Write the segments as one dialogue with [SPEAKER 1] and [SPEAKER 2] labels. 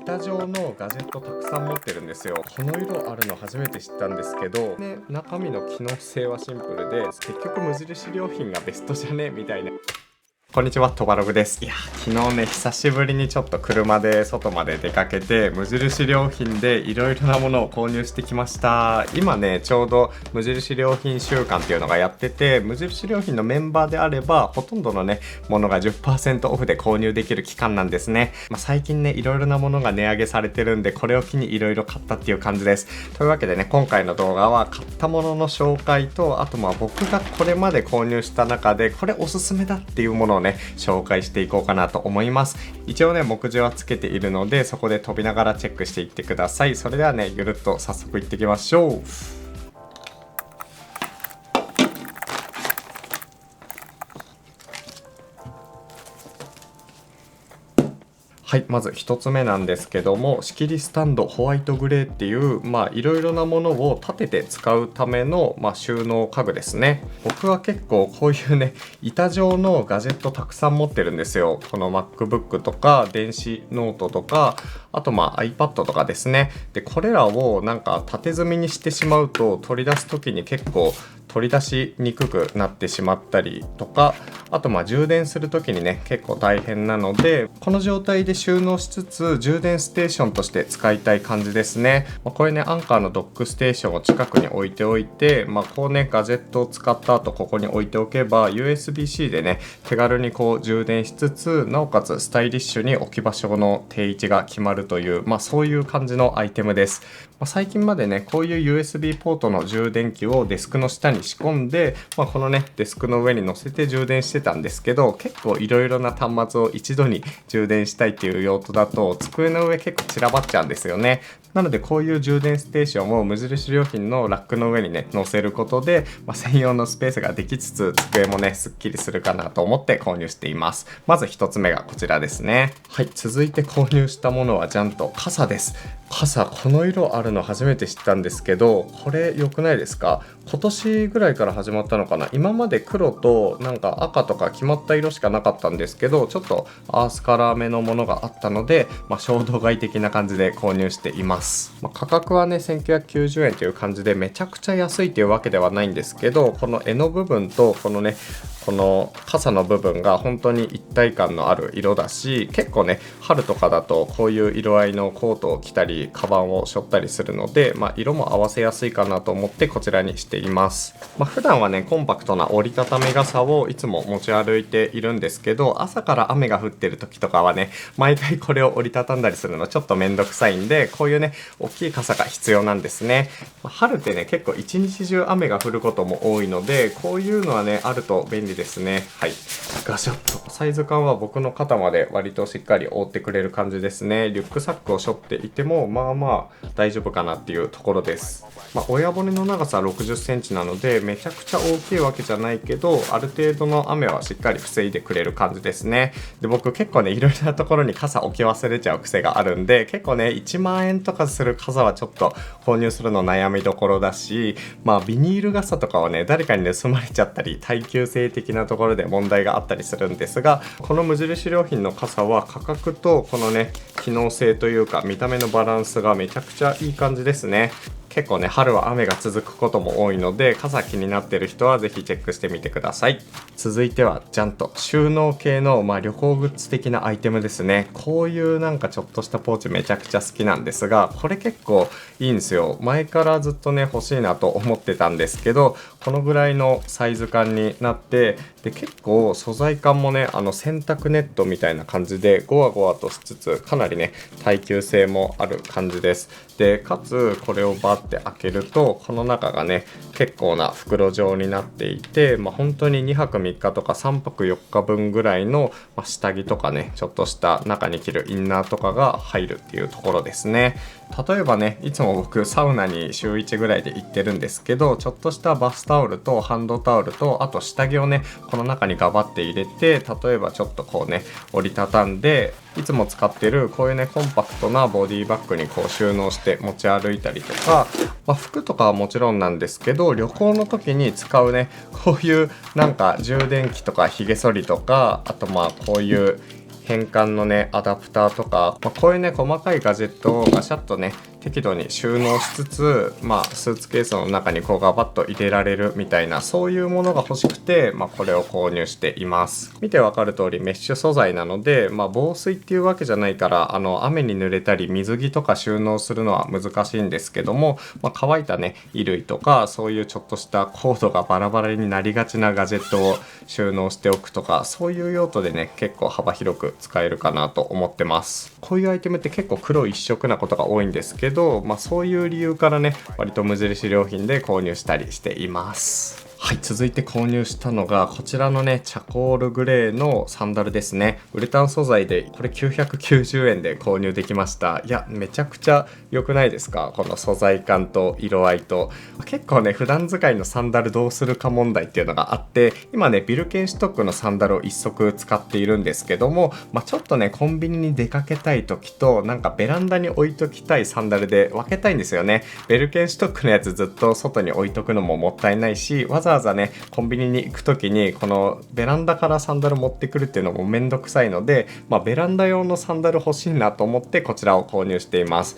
[SPEAKER 1] 板状のガジェットたくさん持ってるんですよ。この色あるの初めて知ったんですけど、中身の機能性はシンプルで、結局無印良品がベストじゃねみたいな。こんにちは、トバログです。昨日ね、久しぶりにちょっと車で外まで出かけて、無印良品でいろいろなものを購入してきました。今ね、ちょうど無印良品週間っていうのがやってて、無印良品のメンバーであれば、ほとんどのね、ものが 10% オフで購入できる期間なんですね。最近ね、いろいろなものが値上げされてるんで、これを機にいろいろ買ったっていう感じです。というわけでね、今回の動画は買ったものの紹介と、あと僕がこれまで購入した中で、これおすすめだっていうものをね、紹介していこうかなと思います。一応ね、目次はつけているので、そこで飛びながらチェックしていってください。それではね、ゆるっと早速いってきましょう。はい、まず1つ目なんですけども、仕切りスタンドホワイトグレーっていういろいろなものを立てて使うための収納家具ですね。僕は結構こういうね、板状のガジェットたくさん持ってるんですよ。この MacBook とか電子ノートとか、あとiPad とかですね。でこれらを縦積みにしてしまうと、取り出す時に結構取り出しにくくなってしまったりとか、あと充電する時にね結構大変なので、この状態で収納しつつ充電ステーションとして使いたい感じですね。これね、アンカーのドックステーションを近くに置いておいて、こうねガジェットを使った後ここに置いておけば USB-C でね手軽に充電しつつ、なおかつスタイリッシュに置き場所の定位置が決まるという、そういう感じのアイテムです。最近までねこういう USB ポートの充電器をデスクの下に仕込んで、このねデスクの上に乗せて充電してたんですけど、結構いろいろな端末を一度に充電したいっていう用途だと机の上結構散らばっちゃうんですよね。なのでこういう充電ステーションを無印良品のラックの上にね乗せることで、専用のスペースができつつ机もねすっきりするかなと思って購入しています。まず1つ目がこちらですね。はい、続いて購入したものはちゃんと傘です。傘、この色あるの初めて知ったんですけど、これ良くないですか？今年ぐらいから始まったのかな。今まで黒と赤とか決まった色しかなかったんですけど、ちょっとアースカラー目のものがあったので、衝動買い的な感じで購入しています。価格はね1990円という感じでめちゃくちゃ安いというわけではないんですけど、この柄の部分とこの傘の部分が本当に一体感のある色だし、結構ね春とかだとこういう色合いのコートを着たりカバンを背負ったりするので、色も合わせやすいかなと思ってこちらにしています。普段はねコンパクトな折りたたみ傘をいつも持ち歩いているんですけど、朝から雨が降ってる時とかはね毎回これを折りたたんだりするのちょっとめんどくさいんで、こういうね大きい傘が必要なんですね。春ってね結構一日中雨が降ることも多いので、こういうのはねあると便利ですね。はい、ガシャッとサイズ感は僕の肩まで割としっかり覆ってくれる感じですね。リュックサックを背負っていても大丈夫かなっていうところです。親骨の長さは60センチなのでめちゃくちゃ大きいわけじゃないけど、ある程度の雨はしっかり防いでくれる感じですね。で僕結構ねいろいろなところに傘置き忘れちゃう癖があるんで、結構ね1万円とかする傘はちょっと購入するの悩みどころだし、ビニール傘とかはね誰かに盗まれちゃったり耐久性的なところで問題があったりするんですが、この無印良品の傘は価格とこのね機能性というか見た目のバランスがめちゃくちゃいい感じですね。結構ね春は雨が続くことも多いので、傘気になっている人はぜひチェックしてみてください。続いてはちゃんと収納系の旅行グッズ的なアイテムですね。こういうちょっとしたポーチめちゃくちゃ好きなんですが、これ結構いいんですよ。前からずっとね欲しいなと思ってたんですけど、このぐらいのサイズ感になって、で結構素材感もね洗濯ネットみたいな感じでゴワゴワとしつつ、かなりね耐久性もある感じです。でかつこれをバッて開けると、この中がね結構な袋状になっていて、本当に2泊3日とか3泊4日分ぐらいの、下着とかねちょっとした中に着るインナーとかが入るっていうところですね。例えばねいつも僕サウナに週1ぐらいで行ってるんですけど、ちょっとしたバスタオルとハンドタオルとあと下着をねこの中にガバって入れて、例えばちょっと折りたたんで、いつも使ってるこういうねコンパクトなボディバッグに収納して持ち歩いたりとか、服とかはもちろんなんですけど、旅行の時に使うねこういう充電器とかひげ剃りとか、あとこういう変換のねアダプターとか、こういうね細かいガジェットをガシャッとね適度に収納しつつ、スーツケースの中にこうガバッと入れられるみたいな、そういうものが欲しくて、これを購入しています。見てわかる通りメッシュ素材なので、防水っていうわけじゃないから雨に濡れたり水着とか収納するのは難しいんですけども、乾いたね衣類とかそういうちょっとしたコードがバラバラになりがちなガジェットを収納しておくとか、そういう用途でね結構幅広く使えるかなと思ってます。こういうアイテムって結構黒一色なことが多いんですけど、そういう理由からね割と無印良品で購入したりしています。はい、続いて購入したのがこちらのねチャコールグレーのサンダルですね。ウレタン素材でこれ990円で購入できました。いやめちゃくちゃ良くないですか、この素材感と色合いと。結構ね普段使いのサンダルどうするか問題っていうのがあって、今ねビルケンシュトックのサンダルを1足使っているんですけども、ちょっとねコンビニに出かけたい時となんかベランダに置いときたいサンダルで分けたいんですよね。ベルケンシュトックのやつずっと外に置いとくのももったいないし、わざわざねコンビニに行く時にこのベランダからサンダル持ってくるっていうのもめんどくさいので、ベランダ用のサンダル欲しいなと思ってこちらを購入しています。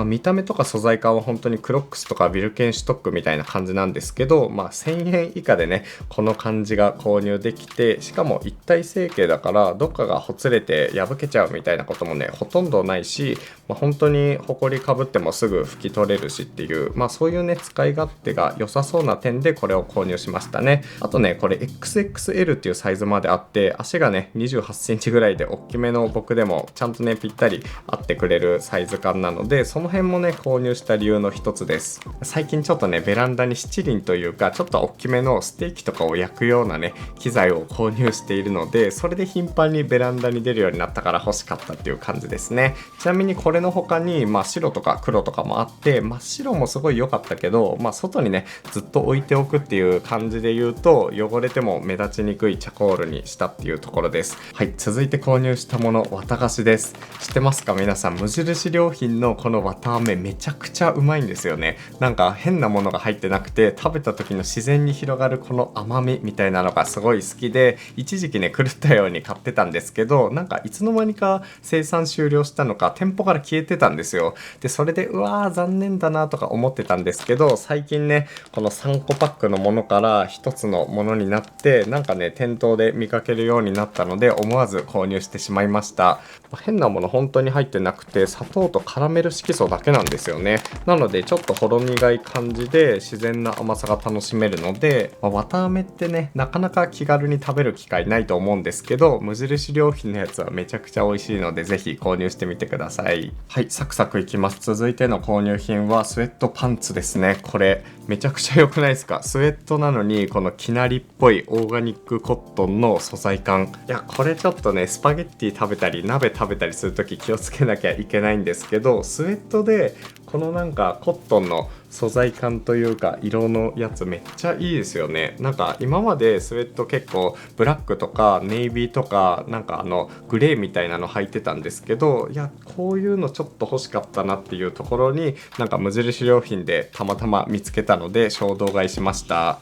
[SPEAKER 1] 見た目とか素材感は本当にクロックスとかビルケンシュトックみたいな感じなんですけど、1000円以下でねこの感じが購入できて、しかも一体成形だからどっかがほつれて破けちゃうみたいなこともねほとんどないし、本当にホコリかぶってもすぐ拭き取れるしっていう、そういうね使い勝手が良さそうな点でこれを購入しましたね。あとねこれ XXL っていうサイズまであって、足がね28センチぐらいで大きめの僕でもちゃんとねぴったり合ってくれるサイズ感なので、その辺もね購入した理由の一つです。最近ちょっとねベランダに七輪というかちょっと大きめのステーキとかを焼くようなね機材を購入しているので、それで頻繁にベランダに出るようになったから欲しかったっていう感じですね。ちなみにこれの他に白とか黒とかもあって、真っ白もすごい良かったけど、外にねずっと置いておくっていう感じで言うと汚れても目立ちにくいチャコールにしたっていうところです。はい、続いて購入したもの、綿菓子です。知ってますか皆さん。無印良品のこの綿あめめちゃくちゃうまいんですよね。なんか変なものが入ってなくて、食べた時の自然に広がるこの甘みみたいなのがすごい好きで、一時期ね狂ったように買ってたんですけど、なんかいつの間にか生産終了したのか店舗から消えてたんですよ。でそれでうわー残念だなとか思ってたんですけど、最近ねこの3個パックのものから1つのものになって、なんかね店頭で見かけるようになったので思わず購入してしまいました。変なもの本当に入ってなくて、砂糖とカラメル色素だけなんですよね。なのでちょっとほろ苦い感じで自然な甘さが楽しめるので、綿あめってねなかなか気軽に食べる機会ないと思うんですけど、無印良品のやつはめちゃくちゃ美味しいのでぜひ購入してみてください。はい、サクサクいきます。続いての購入品はスウェットパンツですね。これめちゃくちゃ良くないですか。スウェットなのにこのきなりっぽいオーガニックコットンの素材感、いやこれちょっとねスパゲッティ食べたり鍋食べたりするとき気をつけなきゃいけないんですけど、スウェットでこのなんかコットンの素材感というか色のやつめっちゃいいですよね。なんか今までスウェット結構ブラックとかネイビーとかなんかグレーみたいなの履いてたんですけど、いやこういうのちょっと欲しかったなっていうところになんか無印良品でたまたま見つけたので衝動買いしました。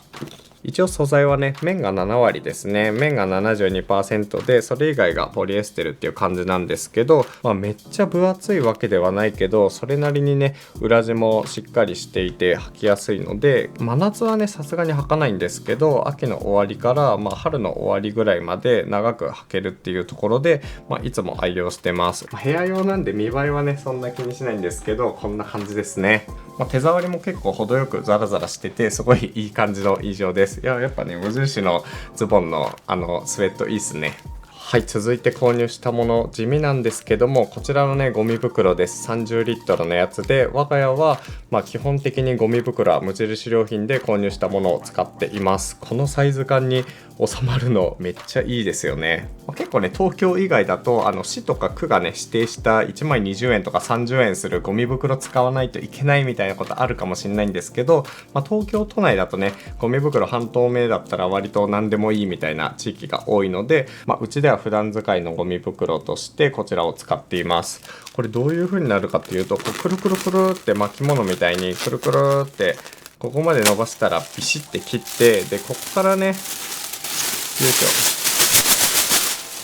[SPEAKER 1] 一応素材はね綿が7割ですね。綿が 72% でそれ以外がポリエステルっていう感じなんですけど、めっちゃ分厚いわけではないけどそれなりにね裏地もしっかりしていて履きやすいので、真夏はねさすがに履かないんですけど、秋の終わりから春の終わりぐらいまで長く履けるっていうところで、いつも愛用してます。部屋用なんで見栄えはねそんな気にしないんですけど、こんな感じですね。手触りも結構程よくザラザラしててすごいいい感じの印象です。いややっぱね無印のズボンのスウェットいいっすね。はい、続いて購入したもの、地味なんですけどもこちらのねゴミ袋です。30リットルのやつで、我が家は基本的にゴミ袋は無印良品で購入したものを使っています。このサイズ感に収まるのめっちゃいいですよね。結構ね東京以外だと市とか区がね指定した1枚20円とか30円するゴミ袋使わないといけないみたいなことあるかもしれないんですけど、東京都内だとねゴミ袋半透明だったら割と何でもいいみたいな地域が多いので、うちでは普段使いのゴミ袋としてこちらを使っています。これどういう風になるかっていうと、くるくるくるって巻物みたいにくるくるってここまで伸ばしたらビシッて切って、でここからねよいし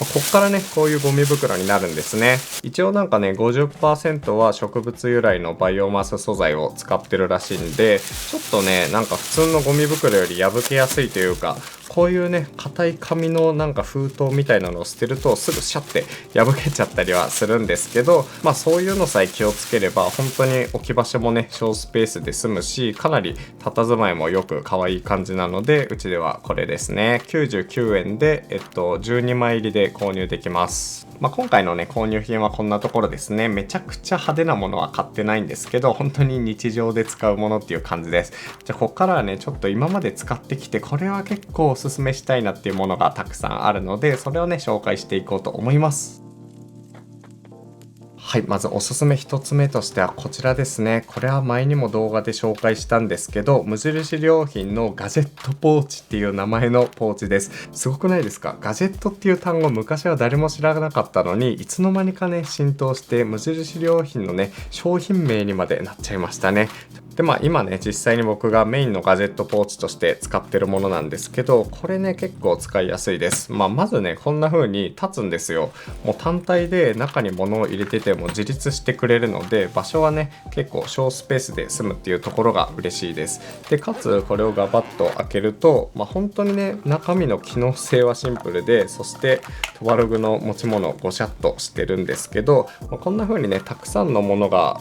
[SPEAKER 1] ょこっからねこういうゴミ袋になるんですね。一応なんかね 50% は植物由来のバイオマス素材を使ってるらしいんで、ちょっとねなんか普通のゴミ袋より破けやすいというか、こういうね硬い紙のなんか封筒みたいなのを捨てるとすぐシャッて破けちゃったりはするんですけど、そういうのさえ気をつければ本当に置き場所もね小スペースで済むし、かなり佇まいもよく可愛い感じなので、うちではこれですね。99円で12枚入りで購入できます。今回のね購入品はこんなところですね。めちゃくちゃ派手なものは買ってないんですけど、本当に日常で使うものっていう感じです。じゃあここからはねちょっと今まで使ってきてこれは結構おすすめしたいなっていうものがたくさんあるので、それをね紹介していこうと思います。はい、まずおすすめ1つ目としてはこちらですね。これは前にも動画で紹介したんですけど、無印良品のガジェットポーチっていう名前のポーチです。すごくないですか？ガジェットっていう単語昔は誰も知らなかったのに、いつの間にかね浸透して無印良品のね商品名にまでなっちゃいましたね。で今ね実際に僕がメインのガジェットポーチとして使ってるものなんですけど、これね結構使いやすいです。まずねこんな風に立つんですよ。もう単体で中に物を入れてても自立してくれるので、場所はね結構小スペースで済むっていうところが嬉しいです。でかつこれをガバッと開けると、本当にね中身の機能性はシンプルで、そしてトバログの持ち物ごしゃっとしてるんですけど、こんな風にねたくさんのものが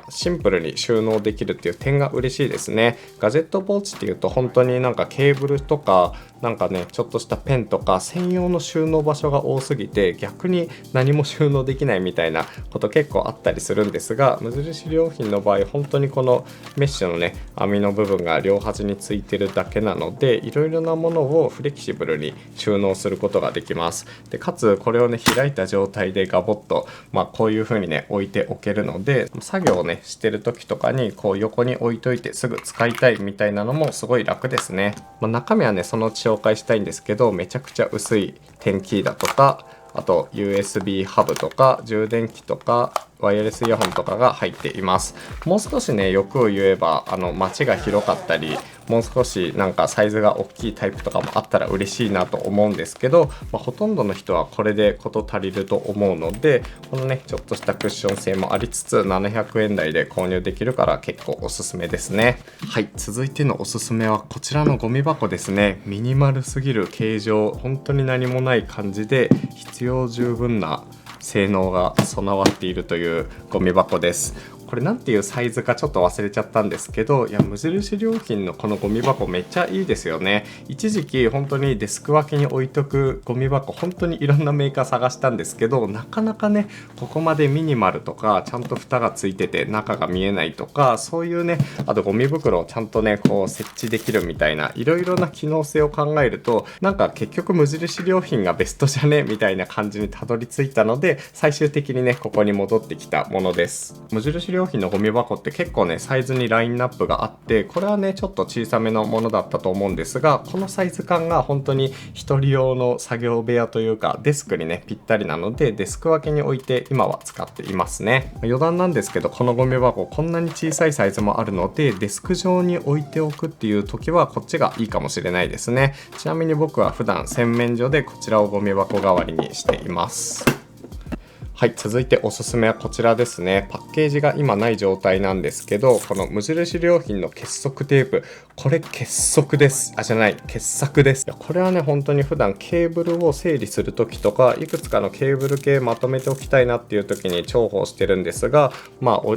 [SPEAKER 1] シンプルに収納できるっていう点が嬉しいですね。ガジェットポーチっていうと本当になんかケーブルとかなんかねちょっとしたペンとか専用の収納場所が多すぎて逆に何も収納できないみたいなこと結構あったりするんですが、無印良品の場合本当にこのメッシュのね網の部分が両端についてるだけなので、いろいろなものをフレキシブルに収納することができます。でかつこれをね開いた状態でガボッとこういう風にね置いておけるので、作業をねしてる時とかにこう横に置いといてすぐ使いたいみたいなのもすごい楽ですね。中身はねそのうち紹介したいんですけど、めちゃくちゃ薄いテンキーだとか、あと USB ハブとか充電器とかワイヤレスイヤホンとかが入っています。もう少しね欲を言えば街が広かったり、もう少しなんかサイズが大きいタイプとかもあったら嬉しいなと思うんですけど、ほとんどの人はこれで事足りると思うので、このねちょっとしたクッション性もありつつ700円台で購入できるから結構おすすめですね。はい、続いてのおすすめはこちらのゴミ箱ですね。ミニマルすぎる形状、本当に何もない感じで必要十分な性能が備わっているというゴミ箱です。これなんていうサイズかちょっと忘れちゃったんですけど、いや無印良品のこのゴミ箱めっちゃいいですよね。一時期本当にデスク脇に置いとくゴミ箱本当にいろんなメーカー探したんですけど、なかなかねここまでミニマルとかちゃんと蓋がついてて中が見えないとか、そういうねあとゴミ袋をちゃんとねこう設置できるみたいないろいろな機能性を考えると、なんか結局無印良品がベストじゃねみたいな感じにたどり着いたので、最終的にねここに戻ってきたものです。無印良品のゴミ箱って結構ねサイズにラインナップがあって、これはねちょっと小さめのものだったと思うんですが、このサイズ感が本当に一人用の作業部屋というかデスクにねぴったりなので、デスク脇に置いて今は使っていますね。余談なんですけど、このゴミ箱こんなに小さいサイズもあるので、デスク上に置いておくっていう時はこっちがいいかもしれないですね。ちなみに僕は普段洗面所でこちらをゴミ箱代わりにしています。はい、続いておすすめはこちらですね。パッケージが今ない状態なんですけど、この無印良品の結束テープ、これ結束です。傑作です。これはね本当に普段ケーブルを整理する時とか、いくつかのケーブル系まとめておきたいなっていう時に重宝してるんですが、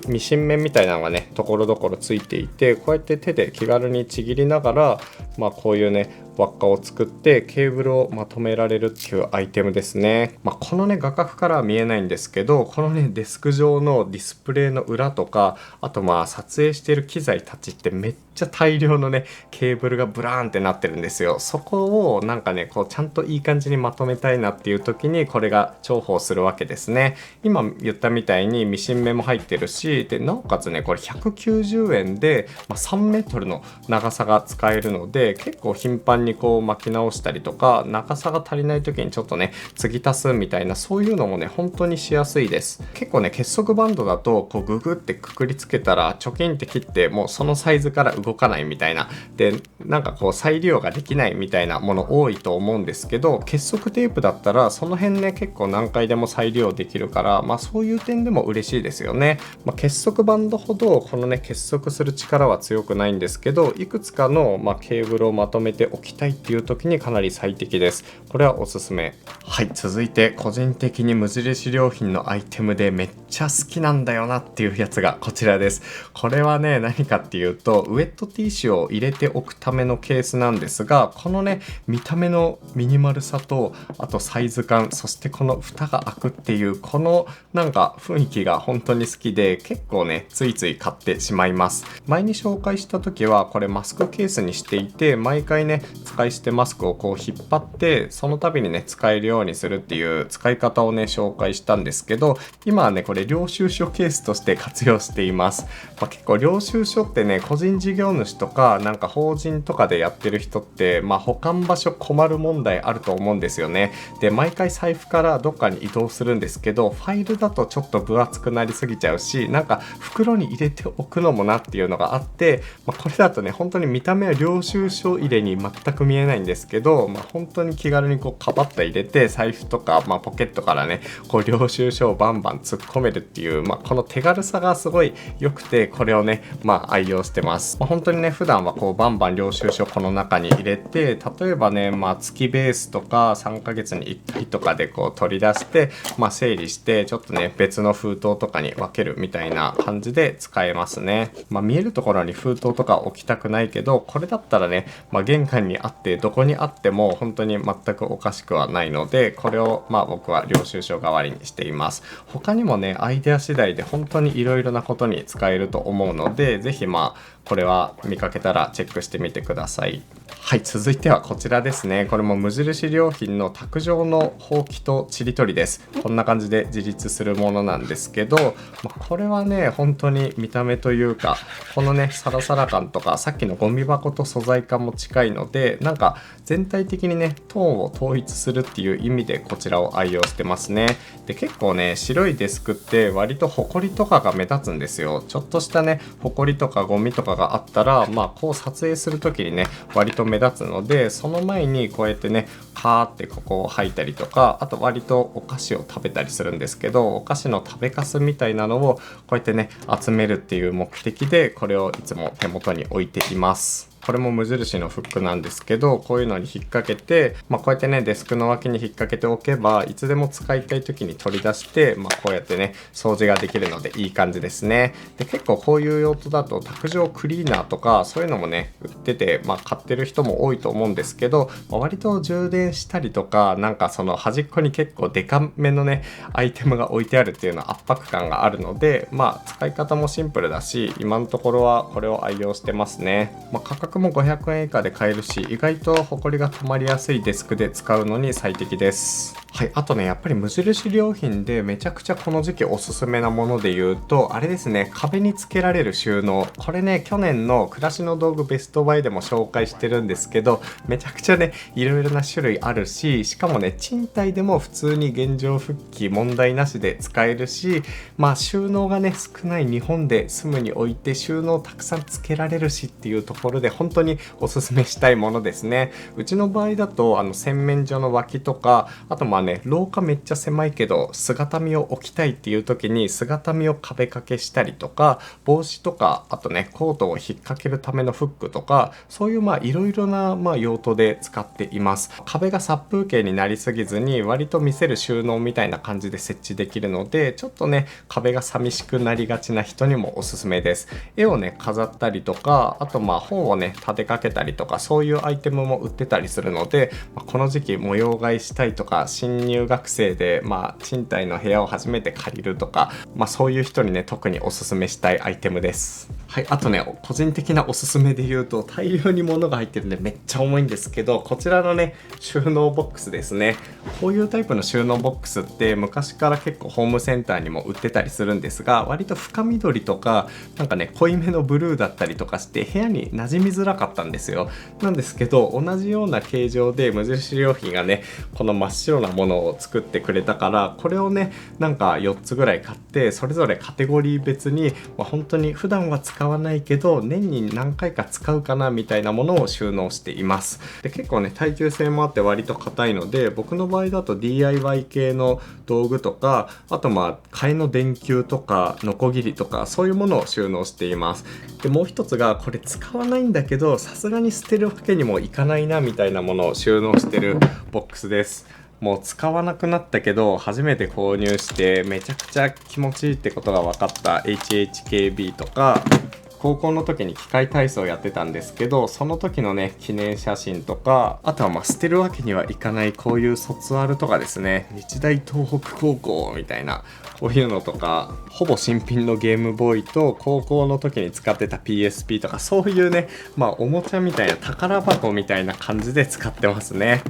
[SPEAKER 1] ミシン面みたいなのがねところどころついていて、こうやって手で気軽にちぎりながらこういうね輪っかを作ってケーブルをまとめられるっていうアイテムですね。このね画角からは見えないんですけど、このねデスク上のディスプレイの裏とか、あと撮影している機材たちってめっちゃ大量のねケーブルがブラーンってなってるんですよ。そこをなんかねこうちゃんといい感じにまとめたいなっていう時にこれが重宝するわけですね。今言ったみたいにミシン目も入ってるし、でなおかつねこれ190円で3メートルの長さが使えるので、結構頻繁単にこう巻き直したりとか、長さが足りない時にちょっとね継ぎ足すみたいな、そういうのもね本当にしやすいです。結構ね結束バンドだとこうググってくくりつけたらチョキンって切ってもうそのサイズから動かないみたいな、でなんかこう再利用ができないみたいなもの多いと思うんですけど、結束テープだったらその辺ね結構何回でも再利用できるから、そういう点でも嬉しいですよね。結束バンドほどこのね結束する力は強くないんですけど、いくつかのケーブルをまとめておきたいっていう時にかなり最適です。これはおすすめ。はい、続いて個人的に無印良品のアイテムでめっちゃ好きなんだよなっていうやつがこちらです。これはね何かっていうと、ウェットティッシュを入れておくためのケースなんですが、このね見た目のミニマルさと、あとサイズ感、そしてこの蓋が開くっていうこのなんか雰囲気が本当に好きで、結構ねついつい買ってしまいます。前に紹介した時はこれマスクケースにしていて、毎回ね使い捨てマスクをこう引っ張ってその度にね使えるようにするっていう使い方をね紹介したんですけど、今はねこれ領収書ケースとして活用しています。結構領収書ってね個人事業主とかなんか法人とかでやってる人って保管場所困る問題あると思うんですよね。で毎回財布からどっかに移動するんですけど、ファイルだとちょっと分厚くなりすぎちゃうし、なんか袋に入れておくのもなっていうのがあって、これだとね本当に見た目は領収書入れに全く見えないんですけど、本当に気軽にこうカバッと入れて財布とか、ポケットからねこう領収書をバンバン突っ込めるっていう、この手軽さがすごい良くて、これをね愛用してます。本当にね普段はこうバンバン領収書この中に入れて、例えばね月ベースとか3ヶ月に1回とかでこう取り出して、整理してちょっとね別の封筒とかに分けるみたいな感じで使えますね。見えるところに封筒とか置きたくないけど、これだったらね、玄関にあってどこにあっても本当に全くおかしくはないので、これを僕は領収書代わりにしています。他にもねアイデア次第で本当にいろいろなことに使えると思うので、ぜひこれは見かけたらチェックしてみてください。はい、続いてはこちらですね。これも無印良品の卓上のほうきとちりとりです。こんな感じで自立するものなんですけど、これはね本当に見た目というか、このねサラサラ感とかさっきのゴミ箱と素材感も近いので、なんか全体的にねトーンを統一するっていう意味でこちらを愛用してますね。で結構ね白いデスクって割とホコリとかが目立つんですよ。ちょっとしたねホコリとかゴミとかがあったらこう撮影する時にね割と目立つので、その前にこうやってねカーってここを吐いたりとか、あと割とお菓子を食べたりするんですけど、お菓子の食べかすみたいなのをこうやってね集めるっていう目的でこれをいつも手元に置いています。これも無印のフックなんですけど、こういうのに引っ掛けて、こうやってねデスクの脇に引っ掛けておけばいつでも使いたい時に取り出して、こうやってね掃除ができるのでいい感じですね。で結構こういう用途だと卓上クリーナーとかそういうのもね売ってて、買ってる人も多いと思うんですけど、割と充電したりとか、なんかその端っこに結構デカめのねアイテムが置いてあるっていうのは圧迫感があるので、使い方もシンプルだし、今のところはこれを愛用してますね。価格も500円以下で買えるし、意外とホコリが溜まりやすいデスクで使うのに最適です。はい、あとねやっぱり無印良品でめちゃくちゃこの時期おすすめなもので言うと、あれですね、壁につけられる収納。これね去年の暮らしの道具ベストバイでも紹介してるんですけど、めちゃくちゃねいろいろな種類あるし、しかもね賃貸でも普通に現状復帰問題なしで使えるし、収納がね少ない日本で住むにおいて収納たくさんつけられるしっていうところで本当におすすめしたいものですね。うちの場合だと洗面所の脇とか、あと廊下めっちゃ狭いけど姿見を置きたいっていう時に姿見を壁掛けしたりとか、帽子とか、あとねコートを引っ掛けるためのフックとか、そういういろいろな用途で使っています。壁が殺風景になりすぎずに割と見せる収納みたいな感じで設置できるので、ちょっとね壁が寂しくなりがちな人にもおすすめです。絵をね飾ったりとか、あと本をね立てかけたりとか、そういうアイテムも売ってたりするので、この時期模様替えしたいとか、新入学生で賃貸の部屋を初めて借りるとか、そういう人にね特におすすめしたいアイテムです。はい、あとね個人的なおすすめで言うと、大量に物が入ってるんでめっちゃ重いんですけど、こちらのね収納ボックスですね。こういうタイプの収納ボックスって昔から結構ホームセンターにも売ってたりするんですが、割と深緑とかなんかね濃いめのブルーだったりとかして部屋に馴染みづらかったんですよ。なんですけど同じような形状で無印良品がねこの真っ白なものを作ってくれたから、これをねなんか4つぐらい買って、それぞれカテゴリー別に、本当に普段は使わないけど年に何回か使うかなみたいなものを収納しています。で結構ね耐久性もあって割と硬いので、僕の場合だと DIY 系の道具とか、あと替えの電球とかノコギリとかそういうものを収納しています。でもう一つが、これ使わないんだけどさすがに捨てるわけにもいかないなみたいなものを収納してるボックスです。もう使わなくなったけど初めて購入してめちゃくちゃ気持ちいいってことが分かった HHKB とか、高校の時に機械体操やってたんですけど、その時のね記念写真とか、あとは捨てるわけにはいかないこういう卒アルとかですね、日大東北高校みたいなこういうのとか、ほぼ新品のゲームボーイと高校の時に使ってた PSP とか、そういうねおもちゃみたいな宝箱みたいな感じで使ってますね。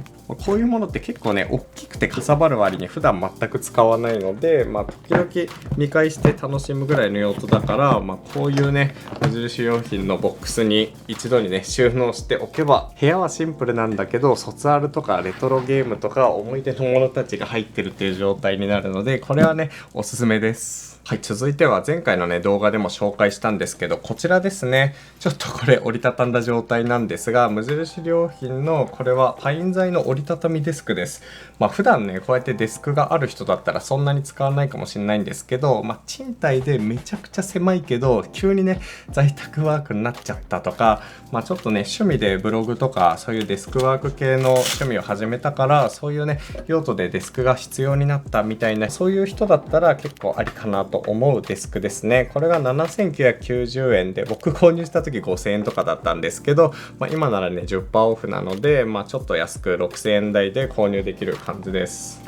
[SPEAKER 1] こういうものって結構ね大きくてかさばる割に普段全く使わないので、時々見返して楽しむぐらいの用途だから、こういうね無印良品のボックスに一度にね収納しておけば、部屋はシンプルなんだけど卒アルとかレトロゲームとか思い出のものたちが入ってるっていう状態になるので、これはねおすすめです。はい、続いては前回のね動画でも紹介したんですけど、こちらですね。ちょっとこれ折りたたんだ状態なんですが、無印良品のこれはパイン材の折りたたみデスクです。普段ねこうやってデスクがある人だったらそんなに使わないかもしれないんですけど、賃貸でめちゃくちゃ狭いけど急にね在宅ワークになっちゃったとか、ちょっとね趣味でブログとかそういうデスクワーク系の趣味を始めたから、そういうね用途でデスクが必要になったみたいな、そういう人だったら結構ありかなと思うデスクですね。これが7990円で、僕購入した時5000円とかだったんですけど、今ならね 10% オフなので、ちょっと安く6000円台で購入できる感じです。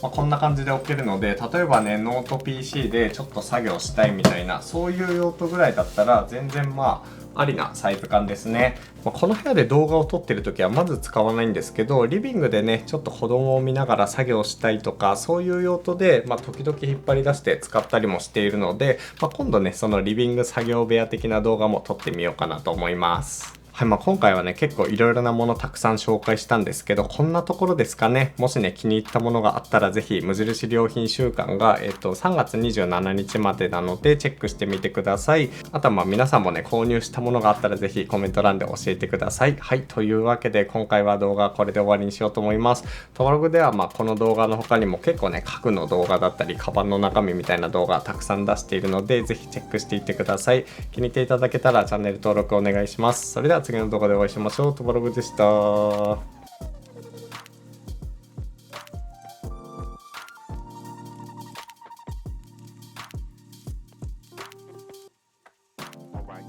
[SPEAKER 1] こんな感じで置けるので、例えばねノート PC でちょっと作業したいみたいな、そういう用途ぐらいだったら全然ありなサイズ感ですね。この部屋で動画を撮ってる時はまず使わないんですけど、リビングでねちょっと子供を見ながら作業したいとか、そういう用途で、時々引っ張り出して使ったりもしているので、今度ねそのリビング作業部屋的な動画も撮ってみようかなと思います。はい、今回はね結構いろいろなものたくさん紹介したんですけど、こんなところですかね。もしね気に入ったものがあったらぜひ無印良品週間が、3月27日までなのでチェックしてみてください。あとは皆さんもね購入したものがあったらぜひコメント欄で教えてください。はい、というわけで今回は動画はこれで終わりにしようと思います。トマログではこの動画の他にも結構ね家具の動画だったりカバンの中身みたいな動画たくさん出しているので、ぜひチェックしていってください。気に入っていただけたらチャンネル登録お願いします。それでは次の動画でお会いしましょう。トマログでした。